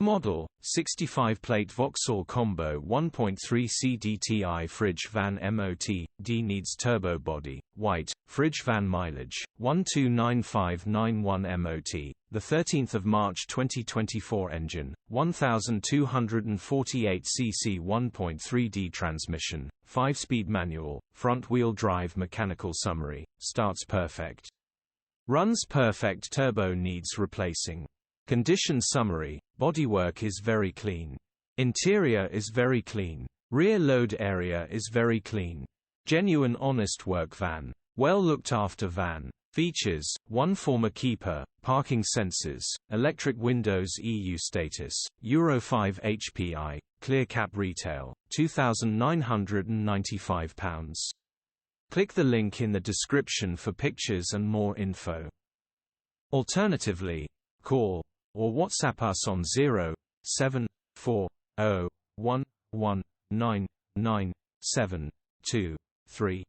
Model, 65-plate Vauxhall Combo 1.3 Cdti fridge van MOT'D needs turbo body, white, fridge van mileage, 129591 MOT, 13 March 2024 engine, 1248 cc 1.3D transmission, 5-speed manual, front-wheel drive mechanical summary, starts perfect. Runs perfect, turbo needs replacing. Condition summary, bodywork is very clean. Interior is very clean. Rear load area is very clean. Genuine honest work van. Well looked after van. Features, 1 former keeper, parking sensors, electric windows EU status, Euro 5 HPI, clear cap retail, £2,995. Click the link in the description for pictures and more info. Alternatively, call or WhatsApp us on 07401199723.